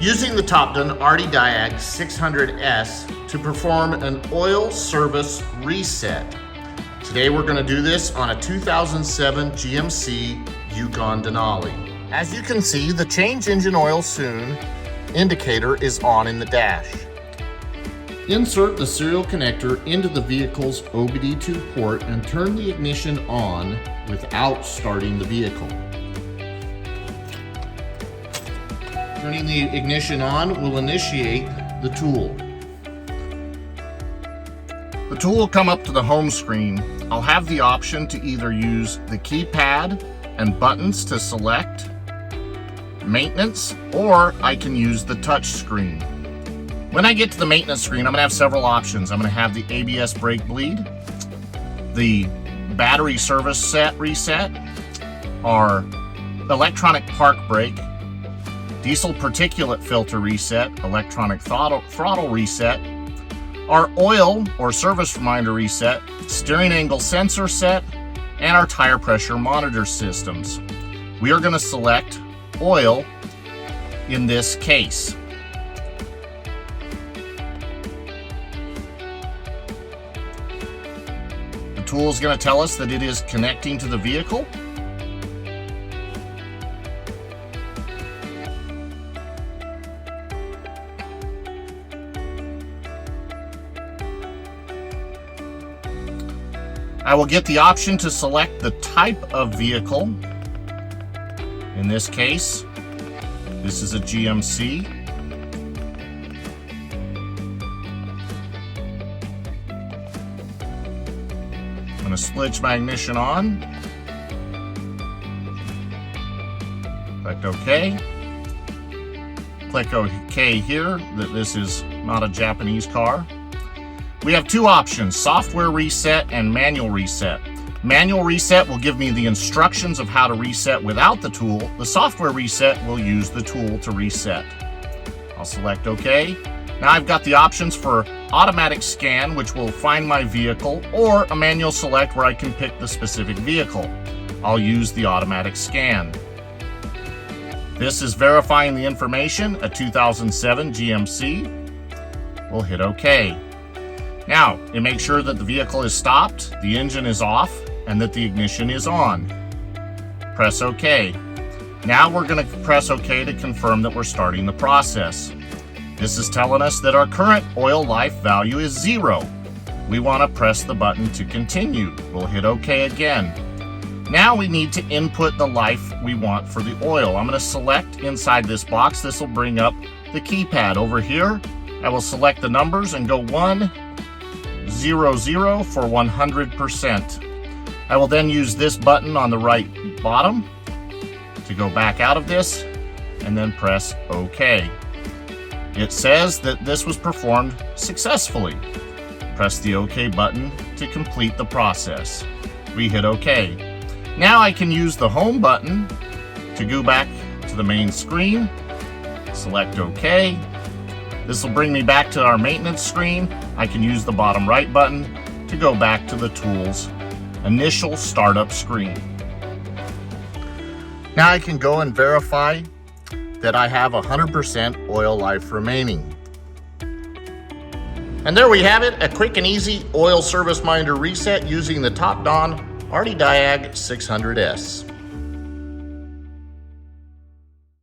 Using the Topdon ArtiDiag600 S to perform an oil service reset. Today we're going to do this on a 2007 GMC Yukon Denali. As you can see, the change engine oil soon indicator is on in the dash. Insert the serial connector into the vehicle's OBD2 port and turn the ignition on without starting the vehicle. Turning the ignition on will initiate the tool. The tool will come up to the home screen. I'll have the option to either use the keypad and buttons to select maintenance, or I can use the touch screen. When I get to the maintenance screen, I'm going to have several options. I'm going to have the ABS brake bleed, the battery service set reset, our electronic park brake, diesel particulate filter reset, electronic throttle reset, our oil or service reminder reset, steering angle sensor set, and our tire pressure monitor systems. We are going to select oil in this case. The tool is going to tell us that it is connecting to the vehicle. I will get the option to select the type of vehicle. In this case, this is a GMC. I'm going to switch my ignition on. Click OK. Click OK here, that this is not a Japanese car. We have two options, software reset and manual reset. Manual reset will give me the instructions of how to reset without the tool. The software reset will use the tool to reset. I'll select OK. Now I've got the options for automatic scan, which will find my vehicle, or a manual select where I can pick the specific vehicle. I'll use the automatic scan. This is verifying the information, a 2007 GMC. We'll hit OK. Now, it makes sure that the vehicle is stopped, the engine is off, and that the ignition is on. Press OK. Now we're going to press OK to confirm that we're starting the process. This is telling us that our current oil life value is 0. We want to press the button to continue. We'll hit OK again. Now we need to input the life we want for the oil. I'm going to select inside this box. This will bring up the keypad. Over here, I will select the numbers and go 100 for 100%. I will then use this button on the right bottom to go back out of this and then press OK. It says that this was performed successfully. Press the OK button to complete the process. We hit OK. Now I can use the home button to go back to the main screen. Select OK. This will bring me back to our maintenance screen. I can use the bottom right button to go back to the tool's initial startup screen. Now I can go and verify that I have 100% oil life remaining. And there we have it, a quick and easy oil service minder reset using the Topdon ArtiDiag600 S.